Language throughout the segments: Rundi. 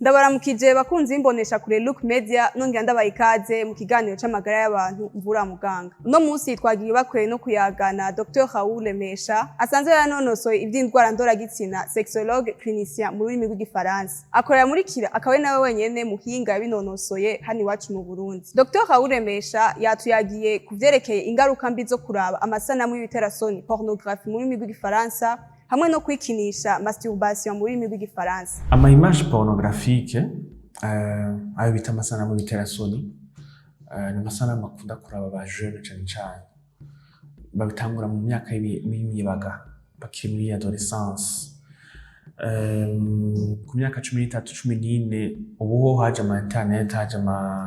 Ndabaramukije bakunzi b'imbonesha kure Look Media nongera ndabaha ikaze mu kiganiro c'amagara y'abantu mvura muganga. Uno munsi twagiye bakoreye no kuyagana Dr Raoul Remesha asanzwe yanonosoye ivy'indwara ndoragitsina sexologue clinicien mu rurimi rw'igifaransa. Akorera muri Kira akawe nawe wenyene muhinga yabinonosoye hano iwacu mu Burundi. Dr Raoul Remesha yatuyagiye kuvyerekeye ingaruka mbi zo kuraba amasanamu y'ibiterasoni pornographie mu rurimi rw'igifaransa hamwe no kwikinisha masturbation mu rurimi rw'igifaransa. Ama image pornographique ayo bita amasanamu y'ibiterasoni ni amasanamu akunda kuraba aba jeune cane babitangura mu myaka y'imiyabaga bakiri muri adolescence ku myaka 13 14 ubu haje ama internet haje ama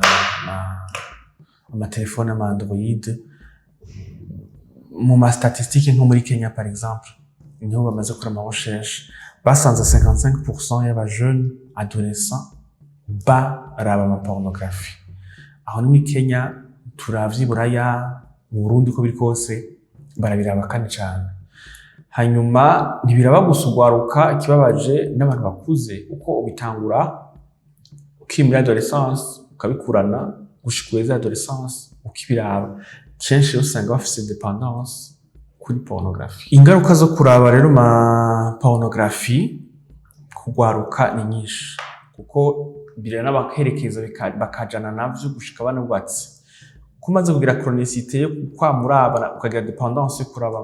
telefone ama android mu ma statistique nko muri Kenya par exemple niho bamaze gukora ama recherche basanze 55% y'aba jeunes adolescents baraba ama pornographie. Aho ni muri Kenya, turavye Buraya, mu Burundi ko biri kose barabiraba kandi cyane. Hanyuma ntibiraba gusugwaruka ikibabaje n'abantu bakuze uko ubitangura ukiri muri adolescence ukabikurana gushikeza adolescence ukibiraba kenshi usanga bafise dependance kuri pornographie. Ingaruka zo kuraba rero ma pornographie kugwaruka ni nyinshi kuko bire n'abakerekeza bakajana navyo gushika banubwatsi kumaze kugira chronicité yo kwamuraba ukagira dependance yo kuraba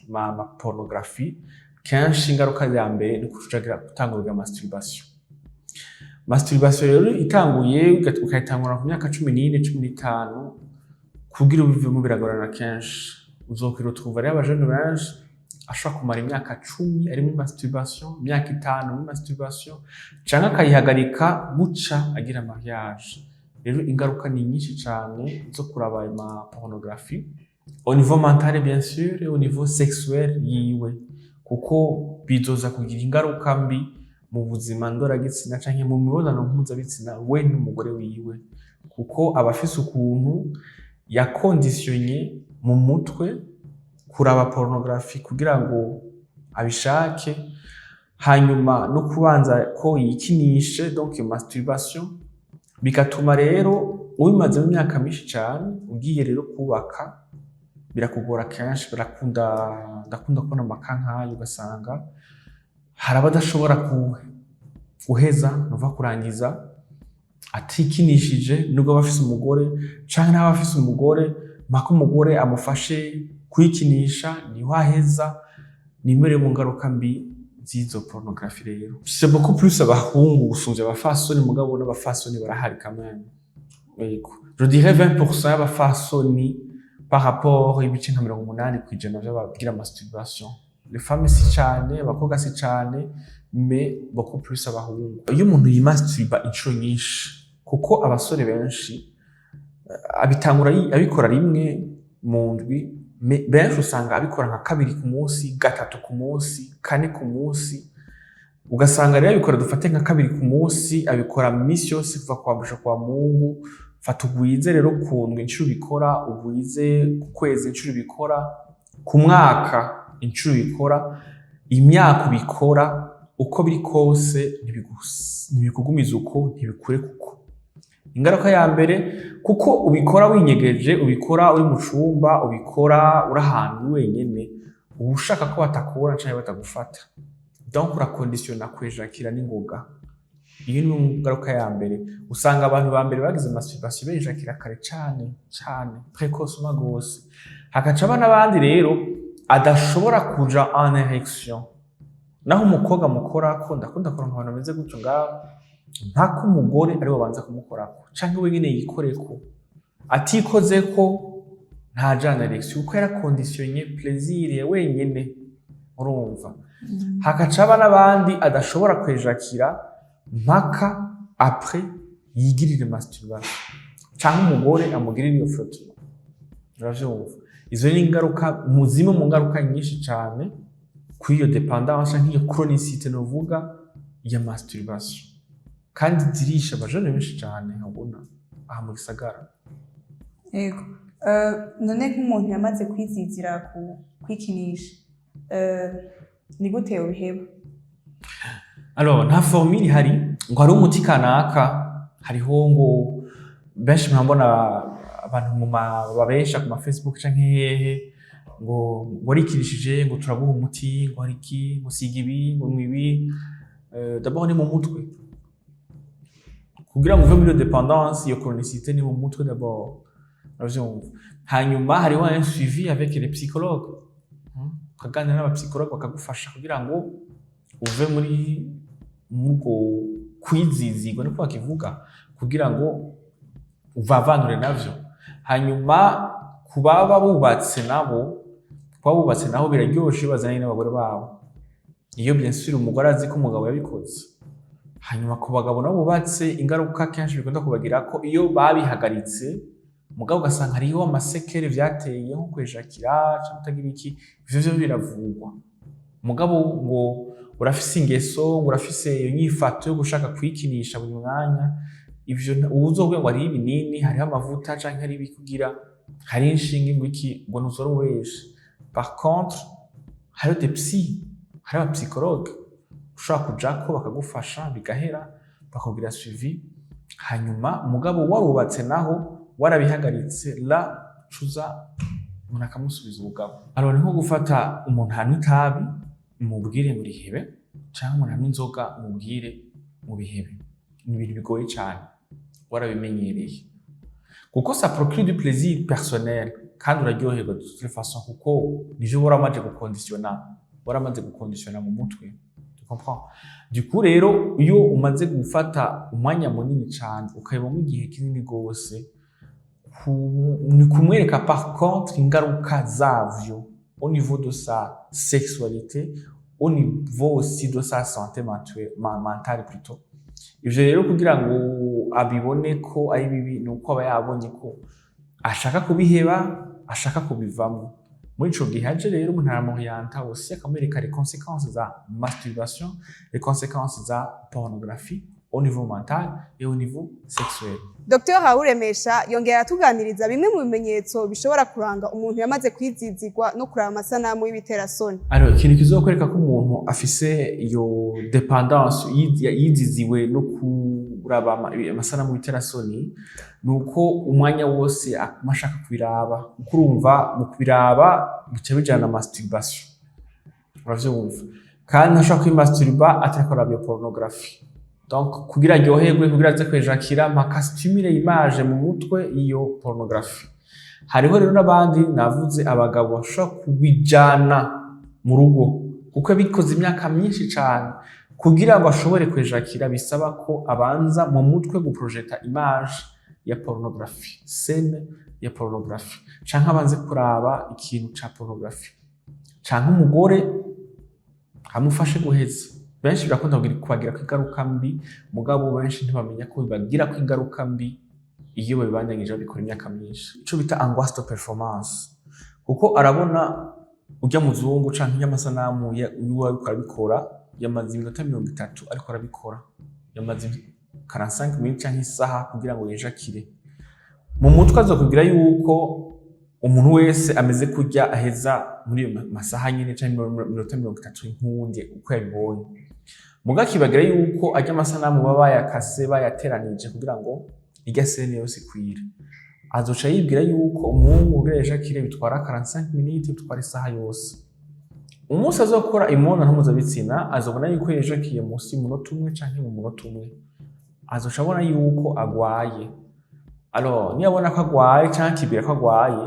ma pornographie kenshi ingaruka ya mbere ni kujagira gutangura masturbation rero itanguye ukayitangura ku myaka 14 15 kugira ubive mu biragorana kenshi uzokiro twumva rero abajene benshi ashaka kumara imyaka 10 ari muri masturbation imyaka 5 muri masturbation canke akayihagarika guca agira mariage. Rero ingaruka ni nyinshi cyane zo kuraba ama pornographie au niveau mental bien sûr et au niveau sexuel yiwe kuko bizoza kugira ingaruka mbi mu buzima ndoragitsina canke mu mibonano mpuzabitsina we n'umugore wiwe kuko abafise ukuntu yakonditionye mu mutwe kuraba pornographie kugira ngo abishake hanyuma no kubanza ko yikinishe donc masturbation bigatuma rero ubimaze mu myaka myinshi cyane ugiye rero kubaka birakugora kenshi ndakunda kubona amakankayo ugasanga hari abadashobora guheza nova kurangiza atikinishije nubwo bafise umugore canke n'abafise umugore mako umugore amufashe kwikinisha ni waheza nimere mu ngaruka mbi zizo pornographie rero. C'est beaucoup plus abahungu gusumvya abafasoni mugabo n'abafasoni barahari quand même. Je dirais 20% y'abafasoni par rapport ibice nka 80% by'abagira masturbation. Les femmes si cyane abakobwa si cyane mais beaucoup plus abahungu. Iyo umuntu yimasturba inshuro nyinshi kuko abasore benshi abitangura abikora rimwe mu ndwi benshi usanga abikora nka kabiri ku munsi gatatu ku munsi kane ku munsi ugasanga rero abikora dufate nka kabiri ku munsi abikora misi yose kuva kwambusha kwa Mungu fata ugwize rero kundwe inshuro bikora ugwize ku kwezi inshuro bikora ku mwaka inshuro bikora imyaka bikora uko biri kose ntibikugumiza uko ntibikure kuko ingaruka ya mbere kuko ubikora winyegeje ubikora uri mu cumba ubikora urahantu wenyene ubushaka ko batakubona cyane batagufata donc urakonditiona kwejakira n'ingoga. Iyo ni ingaruka ya mbere usanga abantu ba mbere bagize masturbation bejakira kare cyane précocement gose hakaca abana bandi rero adashobora kuja en erection naho umukobwa mukora ko ndakunda ko abantu bameze gutyo ngabo ntako umugore ari babanza kumukorako canke wenyene yikoreko atikozeko nta jana erection uko yara conditionné plaisir ya wenyene urumva hakaca n'abandi adashobora kwejakira mpaka après yigirire masturbation canke umugore amugirire iyo frottement. Uravyumva izo ni ingaruka muzima mu ngaruka nyinshi cyane kuri iyo dependance nk'iyo chronicité novuga ya masturbation kandi zirisha abajene benshi cyane nkabona aha mu gisagara. Yego none nk'umuntu yamaze kwizizira kwikinisha ni gute ubiheba? Alors nta formule ihari ngo hari umuti kanaka hariho ngo benshi mwambona abantu mu babesha ku ma Facebook canke hehe ngo warikirishije ngo turabuha umuti ngo hariki ngo siga ibi ngo mwibi d'abord ni mu mutwe kugira ngo uve muri dépendance iyo chronicité ni mu mutwe d'abord hanyuma hariho un suivi avec les psychologues ukaganira n'abapsychologue bakagufasha kugira ngo uve muri mugo kwizizigwa no kwakivuga kugira ngo uvavanure navyo hanyuma kubaba bubatse naho biraryoshe bazanye n'abagore babo iyo bien sûr umugore azi ko umugabo yabikoze hanyuma ku bagabo nabo bubatse ingaruka kenshi bikunda kubagira ko iyo babihagaritse mugabo ugasanga hariho amasekere vyateye nko kwejakira cyangwa utagira iki ivyo biravugwa mugabo ngo urafise ingeso ngo urafise iyo nyifato yo gushaka kwikinisha buri mwanya ivyo uzobwe ngo ari ibinini hariho amavuta canke ari ibikugira hari inshinge ngo iki ngo nuzoro weshe par contre hariho des psy hariho abapsychologue ushobora kujako bakagufasha bigahera bakubwira suivi hanyuma umugabo warubatse naho warabihagaritse la cuza umuntu akamusubiza ubugabo alors nko gufata umuntu hanywa itabi mubwire ngo rihebe cyangwa umuntu hanywa inzoga mubwire mu bihebe ni ibintu bigoye cyane warabimenyereye kuko ça procure du plaisir personnel kandi uraryoherwa de toute façon kuko nivyo waramaze gukonditiona mu mutwe tu comprends du coup rero iyo umaze gufata umwanya munini cyane ukayibamo igihe kinini gose ni kumwereka par contre ingaruka zavyo au niveau de sa sexualité au niveau aussi de sa santé mentale plutôt ivyo rero kugira ngo abibone ko ari bibi nuko aba yabonye ko ashaka kubiheba ashaka kubivamo muri ico gihe aje rero umuntu aramorienta aussi akamwereka les conséquences za masturbation les conséquences za pornographie au niveau mental et au niveau sexuel. Dr Hawuremesha yongera atuganiriza bimwe mu bimenyetso bishobora kuranga umuntu yamaze kwizizigwa no kuraba amasanamu y'ibiterasoni. Alors ikintu kizokwereka ko umuntu afise iyo dependance yiziziwe no kuraba amasanamu y'ibiterasoni nuko umwanya wose amashaka kubiraba kurumva mu kubiraba bice bijana masturbation. Uravyumva kandi ntashaka kwimasturba atakora bio pornographie. Donc kugira aryoherwe kugira aze kwejakira makastimire image mu mutwe iyo pornographie hariho rero nabandi navuze abagabo bashaka kubijana mu rugo kuko bikoze imyaka myinshi cyane kugira ngo ashobore kwejakira bisaba ko abanza mu mutwe guprojecta image ya pornographie scene ya pornographie canke abanze kuraba ikintu ca pornographie canke umugore amufashe guheza benshi birakunda kubagira ko ingaruka mbi mugabo benshi ntibamenya ko bibagira ko ingaruka mbi iyo babandanyije bikora imyaka myinshi ico bita angoisse de performance kuko arabona ujya muzungu canke y'amasanamu yuwa bikora yamaze iminota 30 ariko arabikora yamaze 45 minutes canke isaha kugira ngo yejakire mu mutwe azokugira yuko umuntu wese ameze kujya aheza muri iyo masaha nyine canke 30 inkunde uko yabibonye mugakibagira yuko ajya amasanamu baba yakase bayateranije kugira ngo irya scene yose kwira azoca yibwira yuko umuntu ugereje kire bitwara 45 minutes bitwara isaha yose umunsi azokora imibonano mpuzabitsina azobona yuko yejakiye munsi y'umunota umwe canke mu munota umwe azoca abona yuko agwaye alors niyabona ko agwaye canke kibira ko agwaye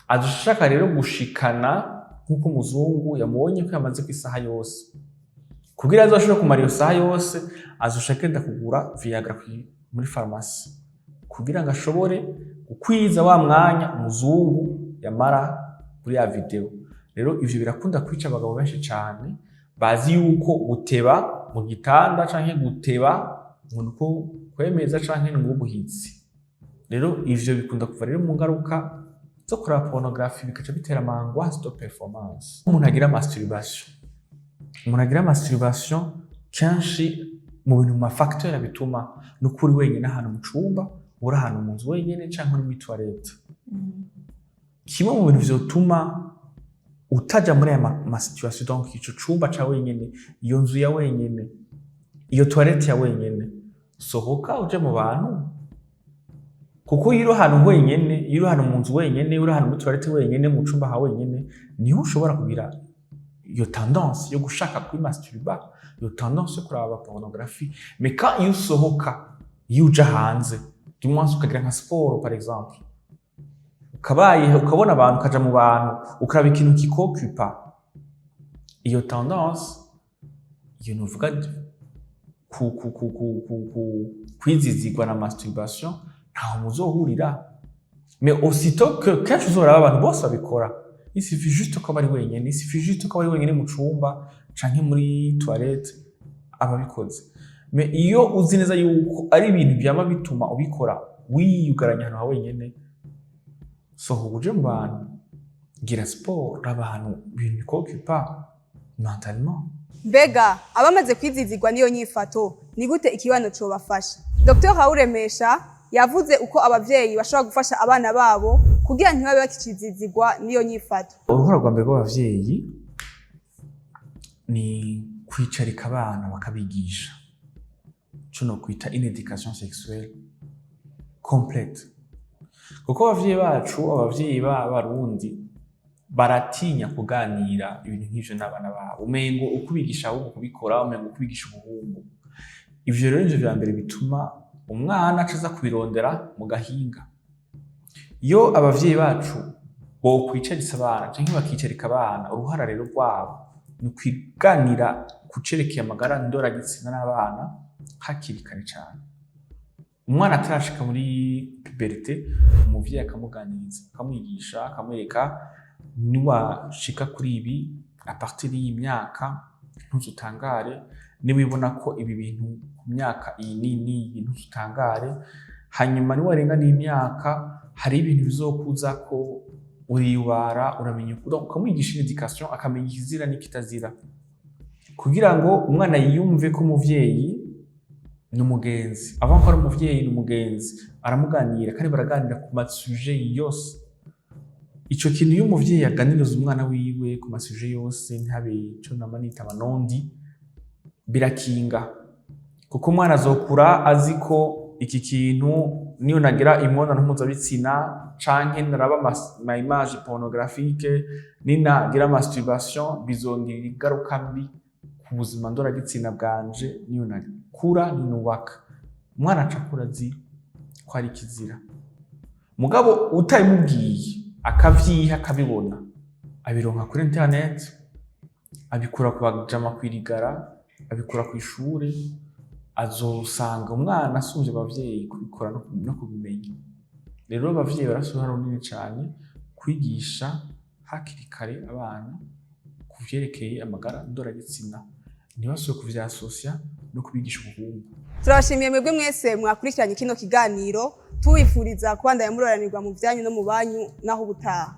azoshaka rero gushikana nkuko umuzungu yamubonye ko yamaze ku isaha yose kugira azoshobora kumara iyo saha yose azoshaka enda kugura Viagra muri pharmacie kugira ngo ashobore gukwiza wa mwanya umuzungu yamara kuri ya video rero ivyo birakunda kwica abagabo benshi cyane bazi yuko guteba mu gitanda canke guteba ngo kwemeza canke ngo ubuhitsi rero ivyo bikunda kuva rero mu ngaruka zo kuraba pornographie bikaca bitera angoisse de performance umuntu agira masturbation kenshi mu bintu ma facteur bituma n'ukuri wenyine ahantu mu cumba uri ahantu mu nzu wenyine canke muri toilette kimwe mu bintu vyotuma utaja muri ma situation donc ico cumba ca wenyine iyo nzu ya wenyine iyo toilette ya wenyene sohoka uje mu bantu, kuko iyo uri ahantu wenyene, iyo uri ahantu mu nzu wenyene, uri ahantu muri toilette wenyene, mu cumba ha wenyene, niho ushobora kugira iyo tendance yo gushaka kwimasturba, iyo tendance yo kuraba pornographie. Mais quand iyo usohoka, iyo uja hanze, du moins ukagira nka sport par exemple, ukabona abantu, ukaja mu bantu, ukaraba ikintu kikokupa, iyo tendance, iyo nuvuga kwizizigwa na masturbation, ntaho muzohurira. Mais aussitôt que kenshi uzoraba abantu bose babikora, il suffit juste ko bari wenyene, il suffit juste ko bari wenyene mu cumba canke muri toilette ababikoze. Mais iyo uzi neza yuko ari ibintu byama bituma ubikora wiyugaranya ahantu ha wenyene, sohoka uje mu bantu, gira sport, raba ahantu ibintu bikokupa mentalement. Mbega abamaze kwizizigwa niyo nyifato ni gute ikibano cobafasha? Dr Raoul Mesha yavuze uko abavyeyi bashobora gufasha abana babo kugira ntibabe bakicizizigwa niyo nyifato. Uruhara rwa mbere rw'abavyeyi ni kwicarika abana bakabigisha ico no kwita une éducation sexuelle complète. Kuko abavyeyi bacu, abavyeyi b'abarundi baratinya kuganira ibintu nk'ivyo n'abana babo, umengo ukubigisha ahubwo kubikora, umengo ukubigisha ubuhungu. Ivyo rero nivyo vya mbere bituma umwana acaza kubirondera mu gahinga. Iyo abavyeyi bacu bo kwicaritsa abana canke bakicarika abana, uruhara rero rwabo ni kwiganira kucerekeye amagara ndoragitsina n'abana hakiri kare cane. Umwana atarashika muri puberté, umuvyeyi akamuganiriza, akamwigisha, akamwereka niwashika kuri ibi a partir y'imyaka ntuzutangare, niwibona ko ibi bintu ku myaka iyi ni ntuzutangare, hanyuma niwarenga n'imyaka hari ibintu bizokuza ko uriyubara, uramenya ukamwigisha education, akamenya ikizira n'ikitazira, kugira ngo umwana yiyumve ko umuvyeyi ni umugenzi. Avant ko ari umuvyeyi ni umugenzi, aramuganira kandi baraganira ku masuje yose. Ico kintu iyo umuvyeyi yaganiriza umwana wiwe ku masuje yose, ntabe ico namanita abanondi, birakinga. Kuko umwana azokura azi ko iki kintu niyo nagira imibonano mpuzabitsina canke naraba ma image pornographique, ninagira masturbation, bizongera ingaruka mbi ku buzima ndoragitsina bwanje niyo nakura ninubaka. Umwana acakura azi ko ari kizira. Mugabo utabimubwiye akavyiha akabibona, abironka kuri internet, abikura ku bajama kwirigara, abikura ku ishure, azosanga umwana asumvye abavyeyi kubikora no kubimenya. Rero abavyeyi barasubira runini cane kwigisha hakiri kare abana kuvyerekeye amagara ndoragitsina, ntibasubire kuvyasosya no kubigisha ubuhungu. Turabashimiye mwebwe mwese mwakurikiranye kino kiganiro, tubifuriza kubandanya muroranirwa mu vyanyu no mu banyu naho ubutaha.